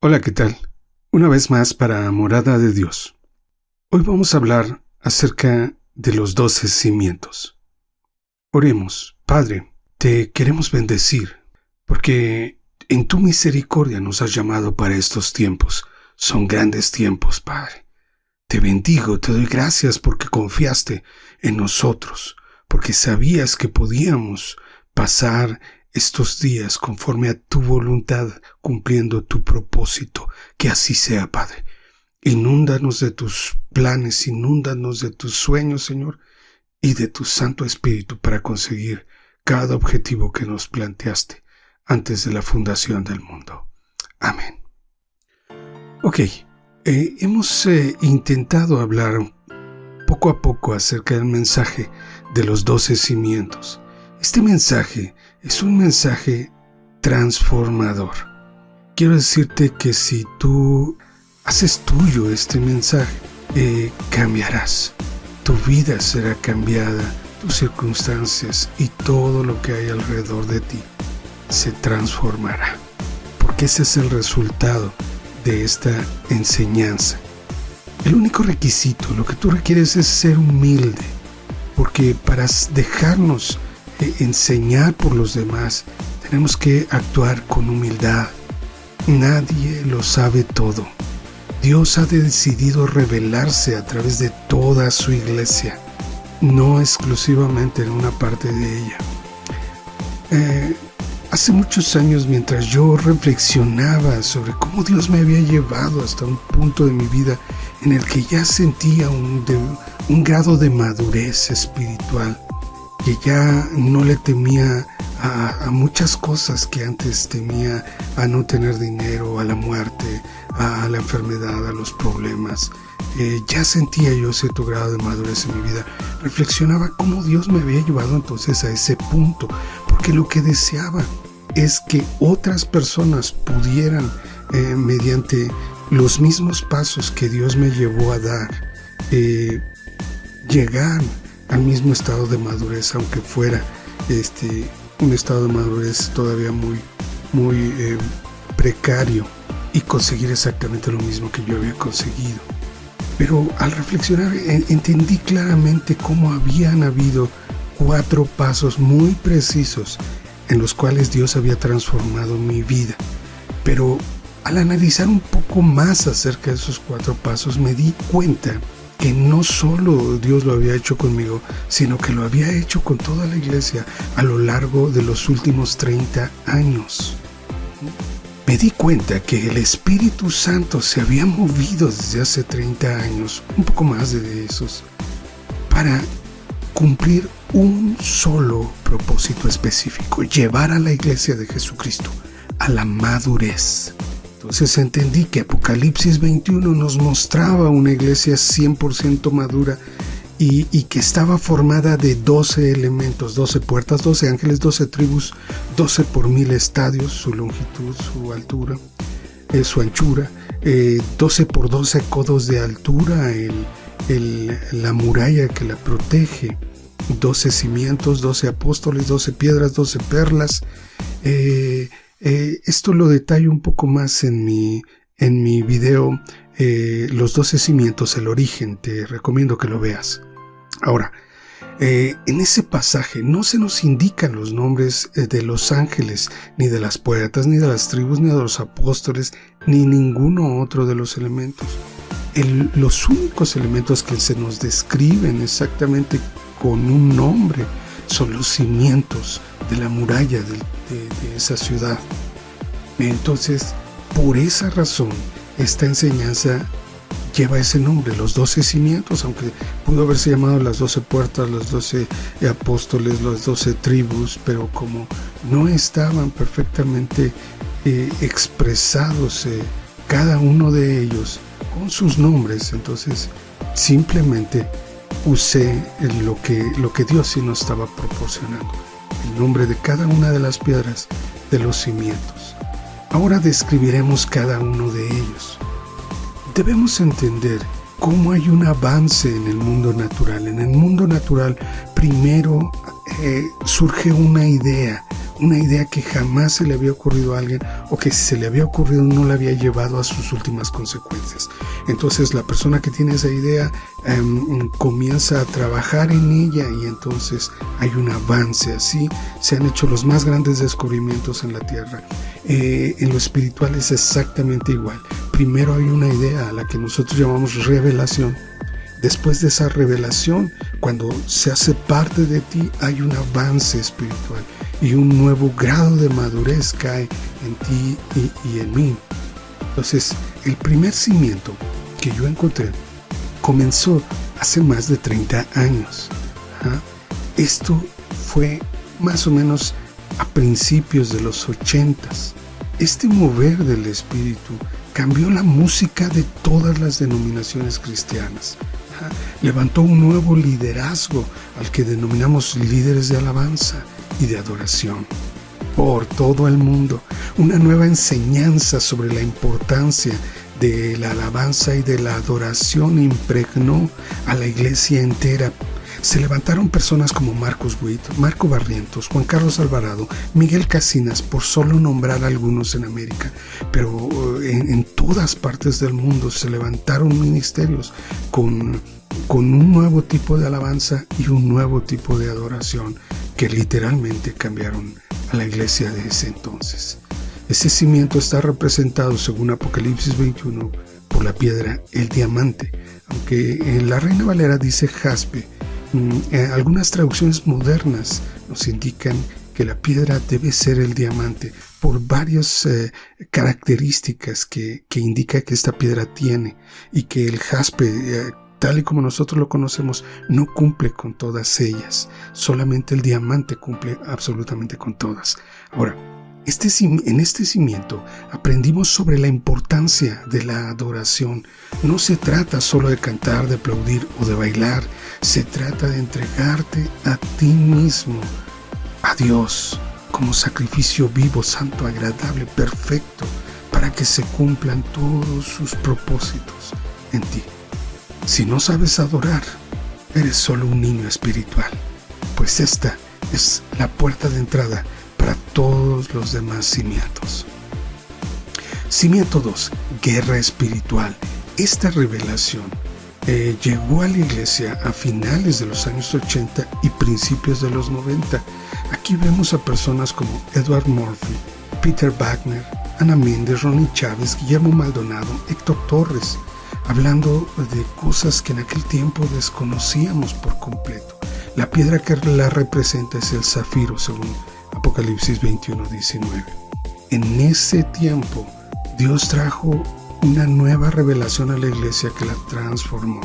Hola, ¿qué tal? Una vez más para Morada de Dios. Hoy vamos a hablar acerca de los 12 cimientos. Oremos. Padre, te queremos bendecir, porque en tu misericordia nos has llamado para estos tiempos. Son grandes tiempos, Padre. Te bendigo, te doy gracias porque confiaste en nosotros, porque sabías que podíamos pasar estos días conforme a tu voluntad, cumpliendo tu propósito. Que así sea, Padre. Inúndanos de tus planes, inúndanos de tus sueños, Señor, y de tu Santo Espíritu para conseguir cada objetivo que nos planteaste antes de la fundación del mundo. Amén. Ok, hemos intentado hablar poco a poco acerca del mensaje de los 12 cimientos. Este mensaje es un mensaje transformador. Quiero decirte que si tú haces tuyo este mensaje, cambiarás. Tu vida será cambiada, tus circunstancias y todo lo que hay alrededor de ti se transformará. Porque ese es el resultado de esta enseñanza. El único requisito, lo que tú requieres es ser humilde, porque para dejarnos enseñar por los demás, tenemos que actuar con humildad. Nadie lo sabe todo. Dios ha decidido revelarse a través de toda su iglesia, no exclusivamente en una parte de ella. Hace muchos años, mientras yo reflexionaba sobre cómo Dios me había llevado hasta un punto de mi vida en el que ya sentía un grado de madurez espiritual, que ya no le temía a muchas cosas que antes temía, a no tener dinero, a la muerte, a la enfermedad, a los problemas. Ya sentía yo cierto grado de madurez en mi vida. Reflexionaba cómo Dios me había llevado entonces a ese punto, porque lo que deseaba es que otras personas pudieran, mediante los mismos pasos que Dios me llevó a dar, llegar al mismo estado de madurez, aunque fuera un estado de madurez todavía muy precario, y conseguir exactamente lo mismo que yo había conseguido. Pero al reflexionar entendí claramente cómo habían habido 4 pasos muy precisos en los cuales Dios había transformado mi vida. Pero al analizar un poco más acerca de esos 4 pasos, me di cuenta que no solo Dios lo había hecho conmigo, sino que lo había hecho con toda la iglesia a lo largo de los últimos 30 años. Me di cuenta que el Espíritu Santo se había movido desde hace 30 años, un poco más de esos, para cumplir un solo propósito específico: llevar a la iglesia de Jesucristo a la madurez. Entonces entendí que Apocalipsis 21 nos mostraba una iglesia 100% madura y que estaba formada de 12 elementos, 12 puertas, 12 ángeles, 12 tribus, 12 por 1000 estadios, su longitud, su altura, su anchura, 12 por 12 codos de altura, la muralla que la protege, 12 cimientos, 12 apóstoles, 12 piedras, 12 perlas. Esto lo detallo un poco más en mi video, los 12 cimientos, el origen. Te recomiendo que lo veas. Ahora, en ese pasaje no se nos indican los nombres de los ángeles, ni de las puertas, ni de las tribus, ni de los apóstoles, ni ninguno otro de los elementos. Los únicos elementos que se nos describen exactamente con un nombre son los cimientos de la muralla de esa ciudad. Entonces, por esa razón, esta enseñanza lleva ese nombre, los 12 cimientos, aunque pudo haberse llamado las 12 puertas, los 12 apóstoles, las 12 tribus, pero como no estaban perfectamente expresados cada uno de ellos con sus nombres, entonces simplemente usé lo que Dios sí nos estaba proporcionando, el nombre de cada una de las piedras de los cimientos. Ahora describiremos cada uno de ellos. Debemos entender cómo hay un avance en el mundo natural. En el mundo natural, primero surge una idea una idea que jamás se le había ocurrido a alguien, o que si se le había ocurrido no la había llevado a sus últimas consecuencias. Entonces la persona que tiene esa idea comienza a trabajar en ella, y entonces hay un avance. Así se han hecho los más grandes descubrimientos en la Tierra. En lo espiritual es exactamente igual. Primero hay una idea a la que nosotros llamamos revelación. Después de esa revelación, cuando se hace parte de ti, hay un avance espiritual y un nuevo grado de madurez cae en ti y en mí. Entonces, el primer cimiento que yo encontré comenzó hace más de 30 años. Esto fue más o menos a principios de los 80s. Este mover del espíritu cambió la música de todas las denominaciones cristianas. Levantó un nuevo liderazgo al que denominamos líderes de alabanza y de adoración por todo el mundo. Una nueva enseñanza sobre la importancia de la alabanza y de la adoración impregnó a la iglesia entera. Se levantaron personas como Marcos Witt, Marco Barrientos, Juan Carlos Alvarado, Miguel Casinas, por solo nombrar algunos en América. Pero en todas partes del mundo se levantaron ministerios con un nuevo tipo de alabanza y un nuevo tipo de adoración que literalmente cambiaron a la iglesia de ese entonces. Ese cimiento está representado, según Apocalipsis 21, por la piedra, el diamante, aunque en la Reina Valera dice jaspe. Algunas traducciones modernas nos indican que la piedra debe ser el diamante por varias características que indica que esta piedra tiene, y que el jaspe, tal y como nosotros lo conocemos, no cumple con todas ellas. Solamente el diamante cumple absolutamente con todas. Ahora, en este cimiento aprendimos sobre la importancia de la adoración. No se trata solo de cantar, de aplaudir o de bailar. Se trata de entregarte a ti mismo, a Dios, como sacrificio vivo, santo, agradable, perfecto, para que se cumplan todos sus propósitos en ti. Si no sabes adorar, eres solo un niño espiritual, pues esta es la puerta de entrada para todos los demás cimientos. Cimiento 2. Guerra espiritual. Esta revelación llegó a la iglesia a finales de los años 80 y principios de los 90. Aquí vemos a personas como Edward Murphy, Peter Wagner, Ana Méndez, Ronnie Chávez, Guillermo Maldonado, Héctor Torres, hablando de cosas que en aquel tiempo desconocíamos por completo. La piedra que la representa es el zafiro, según Apocalipsis 21:19. En ese tiempo, Dios trajo una nueva revelación a la iglesia que la transformó.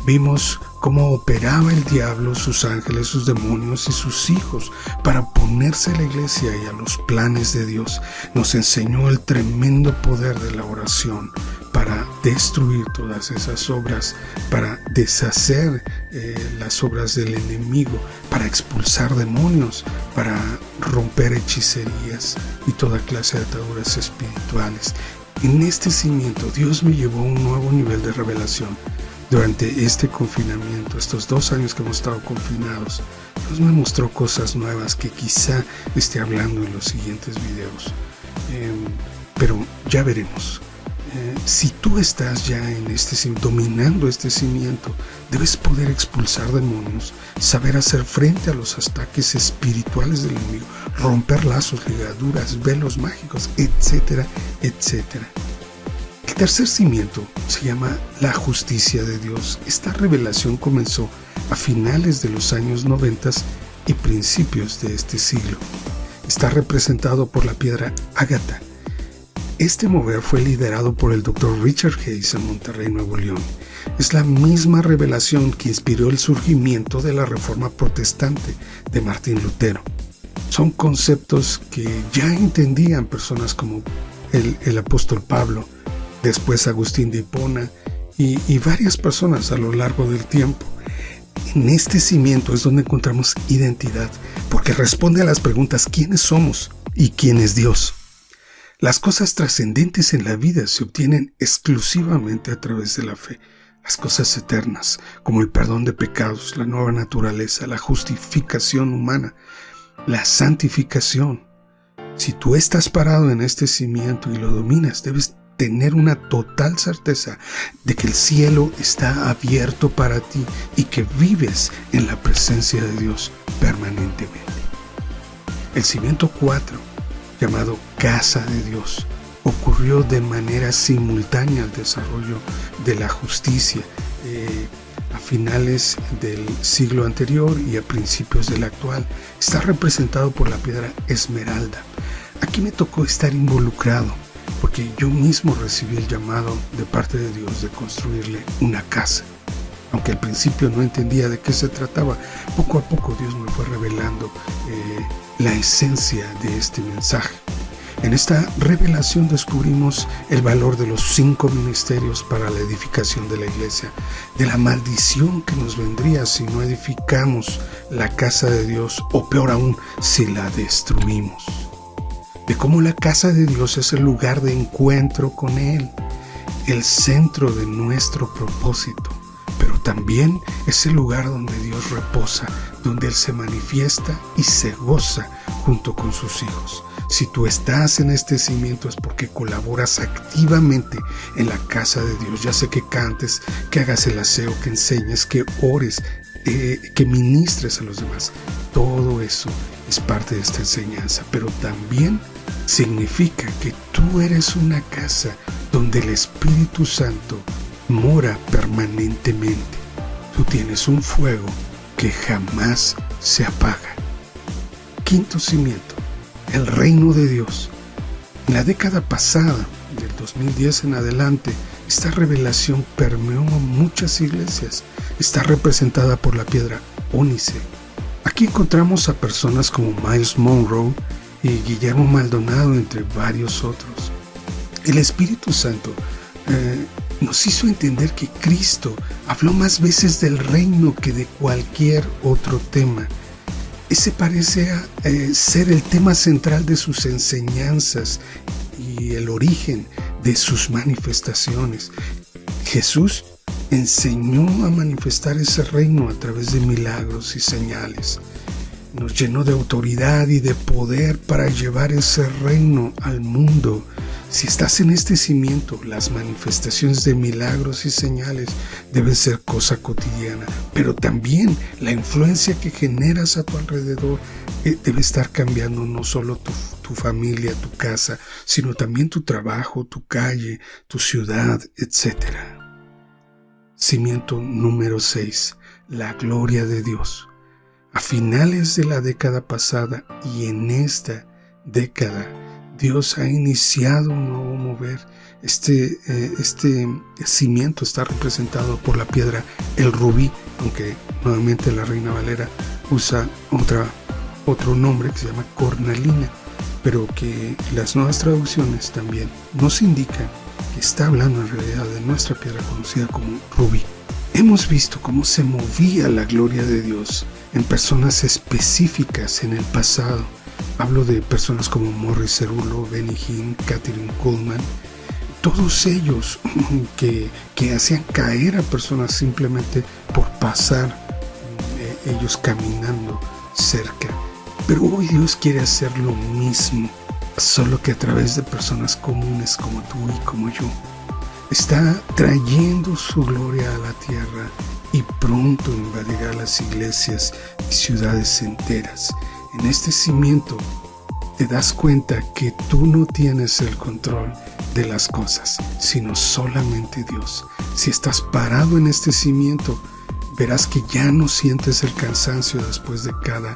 Vimos cómo operaba el diablo, sus ángeles, sus demonios y sus hijos para oponerse a la iglesia y a los planes de Dios. Nos enseñó el tremendo poder de la oración para destruir todas esas obras, para deshacer las obras del enemigo, para expulsar demonios, para romper hechicerías y toda clase de ataduras espirituales. En este cimiento Dios me llevó a un nuevo nivel de revelación. Durante este confinamiento, estos 2 años que hemos estado confinados, Dios me mostró cosas nuevas que quizá esté hablando en los siguientes videos. Pero ya veremos. Si tú estás ya en dominando este cimiento, debes poder expulsar demonios, saber hacer frente a los ataques espirituales del enemigo, romper lazos, ligaduras, velos mágicos, etcétera, etcétera. El tercer cimiento se llama la justicia de Dios. Esta revelación comenzó a finales de los años 90 y principios de este siglo. Está representado por la piedra ágata. Este mover fue liderado por el Dr. Richard Hayes en Monterrey, Nuevo León. Es la misma revelación que inspiró el surgimiento de la Reforma Protestante de Martín Lutero. Son conceptos que ya entendían personas como el apóstol Pablo, después Agustín de Hipona y varias personas a lo largo del tiempo. En este cimiento es donde encontramos identidad, porque responde a las preguntas ¿quiénes somos y quién es Dios? Las cosas trascendentes en la vida se obtienen exclusivamente a través de la fe. Las cosas eternas, como el perdón de pecados, la nueva naturaleza, la justificación humana, la santificación, Si tú estás parado en este cimiento y lo dominas, debes tener una total certeza de que el cielo está abierto para ti y que vives en la presencia de Dios permanentemente. El cimiento 4, llamado Casa de Dios, ocurrió de manera simultánea al desarrollo de la justicia a finales del siglo anterior y a principios del actual. Está representado por la piedra esmeralda. Aquí me tocó estar involucrado porque yo mismo recibí el llamado de parte de Dios de construirle una casa. Aunque al principio no entendía de qué se trataba, poco a poco Dios me fue revelando la esencia de este mensaje. En esta revelación descubrimos el valor de los 5 ministerios para la edificación de la iglesia, de la maldición que nos vendría si no edificamos la casa de Dios, o peor aún, si la destruimos. De cómo la casa de Dios es el lugar de encuentro con Él, el centro de nuestro propósito, pero también es el lugar donde Dios reposa, donde Él se manifiesta y se goza junto con sus hijos. Si tú estás en este cimiento es porque colaboras activamente en la casa de Dios, ya sea que cantes, que hagas el aseo, que enseñes, que ores, que ministres a los demás. Todo eso es parte de esta enseñanza, pero también significa que tú eres una casa donde el Espíritu Santo mora permanentemente. Tú tienes un fuego que jamás se apaga. Quinto cimiento, el reino de Dios. En la década pasada, del 2010 en adelante, esta revelación permeó a muchas iglesias. Está representada por la piedra ónice. Aquí encontramos a personas como Miles Monroe y Guillermo Maldonado, entre varios otros. El Espíritu Santo nos hizo entender que Cristo habló más veces del reino que de cualquier otro tema. Ese parece ser el tema central de sus enseñanzas y el origen de sus manifestaciones. Jesús enseñó a manifestar ese reino a través de milagros y señales. Nos llenó de autoridad y de poder para llevar ese reino al mundo. Si estás en este cimiento, las manifestaciones de milagros y señales deben ser cosa cotidiana, pero también la influencia que generas a tu alrededor debe estar cambiando no solo tu familia, tu casa, sino también tu trabajo, tu calle, tu ciudad, etc. Cimiento número 6, la gloria de Dios. A finales de la década pasada y en esta década, Dios ha iniciado un nuevo mover. Este cimiento está representado por la piedra el rubí, aunque nuevamente la Reina Valera usa otro nombre que se llama cornalina, pero que las nuevas traducciones también nos indican que está hablando en realidad de nuestra piedra conocida como rubí. Hemos visto cómo se movía la gloria de Dios en personas específicas en el pasado. Hablo de personas como Morris Cerullo, Benny Hinn, Kathryn Kuhlman, todos ellos que hacían caer a personas simplemente por pasar ellos caminando cerca. Pero hoy Dios quiere hacer lo mismo, solo que a través de personas comunes como tú y como yo. Está trayendo su gloria a la tierra y pronto invadirá las iglesias y ciudades enteras. En este cimiento te das cuenta que tú no tienes el control de las cosas, sino solamente Dios. Si estás parado en este cimiento, verás que ya no sientes el cansancio después de cada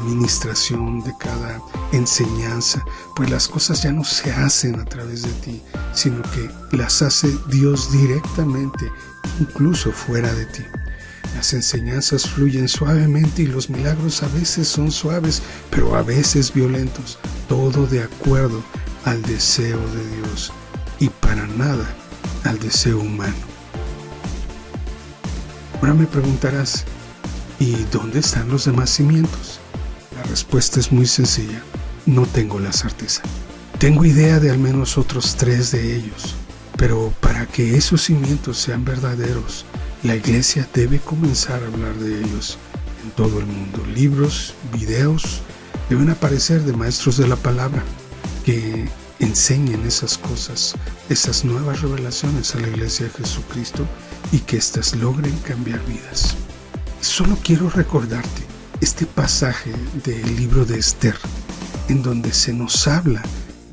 ministración, de cada enseñanza, pues las cosas ya no se hacen a través de ti, sino que las hace Dios directamente, incluso fuera de ti. Las enseñanzas fluyen suavemente y los milagros a veces son suaves, pero a veces violentos, todo de acuerdo al deseo de Dios y para nada al deseo humano. Ahora me preguntarás, ¿y dónde están los demás cimientos? La respuesta es muy sencilla, no tengo la certeza. Tengo idea de al menos otros 3 de ellos, pero para que esos cimientos sean verdaderos, la iglesia debe comenzar a hablar de ellos en todo el mundo. Libros, videos, Deben aparecer de maestros de la palabra que enseñen esas cosas, esas nuevas revelaciones a la iglesia de Jesucristo y que éstas logren cambiar vidas. Solo quiero recordarte este pasaje del libro de Esther, en donde se nos habla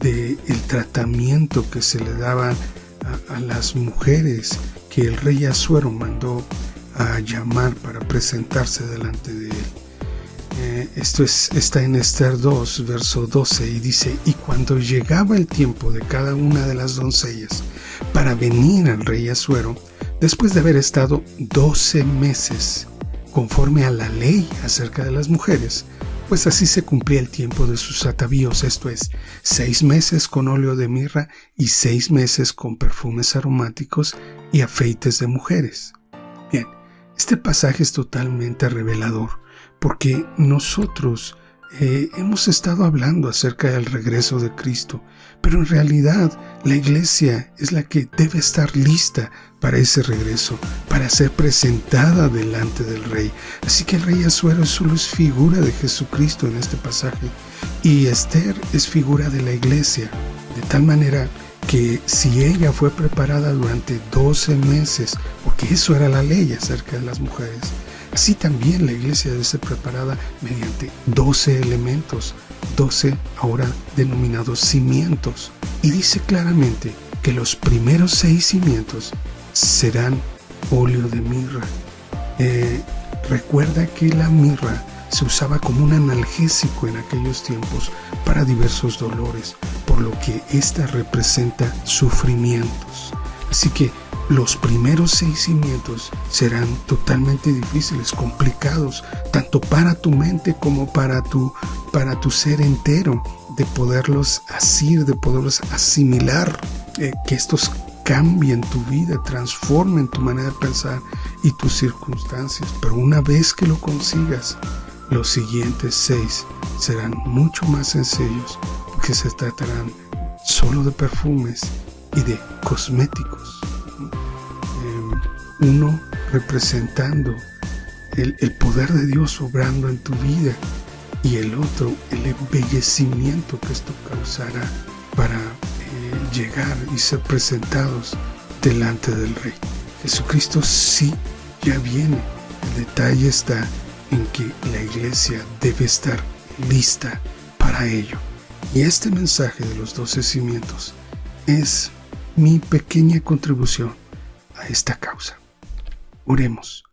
del tratamiento que se le daba a las mujeres que el rey Asuero mandó a llamar para presentarse delante de él. Está en Esther 2, verso 12, y dice: y cuando llegaba el tiempo de cada una de las doncellas para venir al rey Asuero, después de haber estado 12 meses conforme a la ley acerca de las mujeres, pues así se cumplía el tiempo de sus atavíos, esto es, 6 meses con óleo de mirra y 6 meses con perfumes aromáticos y afeites de mujeres. Bien, este pasaje es totalmente revelador, porque nosotros hemos estado hablando acerca del regreso de Cristo, pero en realidad la iglesia es la que debe estar lista para ese regreso, para ser presentada delante del rey. Así que el rey Asuero solo es figura de Jesucristo en este pasaje, y Esther es figura de la iglesia, de tal manera que si ella fue preparada durante 12 meses, porque eso era la ley acerca de las mujeres, así también la iglesia debe ser preparada mediante 12 elementos, 12 ahora denominados cimientos. Y dice claramente que los primeros 6 cimientos serán óleo de mirra. Recuerda que la mirra se usaba como un analgésico en aquellos tiempos para diversos dolores, por lo que esta representa sufrimientos. Así que los primeros 6 cimientos serán totalmente difíciles, complicados, tanto para tu mente como para tu ser entero, de poderlos asir, de poderlos asimilar, que estos cambien tu vida, transformen tu manera de pensar y tus circunstancias. Pero una vez que lo consigas, los siguientes 6 serán mucho más sencillos, porque se tratarán solo de perfumes y de cosméticos. Uno representando el poder de Dios obrando en tu vida, y el otro el embellecimiento que esto causará para llegar y ser presentados delante del Rey. Jesucristo sí ya viene. El detalle está en que la iglesia debe estar lista para ello. Y este mensaje de los 12 cimientos es mi pequeña contribución a esta causa. Oremos.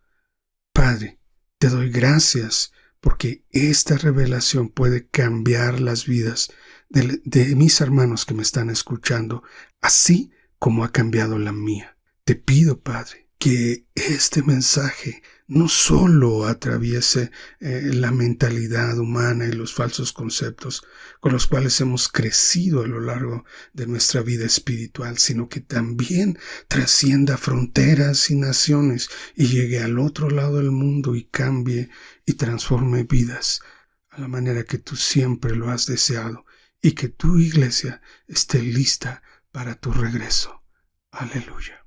Padre, te doy gracias porque esta revelación puede cambiar las vidas de mis hermanos que me están escuchando, así como ha cambiado la mía. Te pido, Padre, que este mensaje no solo atraviese la mentalidad humana y los falsos conceptos con los cuales hemos crecido a lo largo de nuestra vida espiritual, sino que también trascienda fronteras y naciones y llegue al otro lado del mundo y cambie y transforme vidas a la manera que tú siempre lo has deseado, y que tu iglesia esté lista para tu regreso. Aleluya.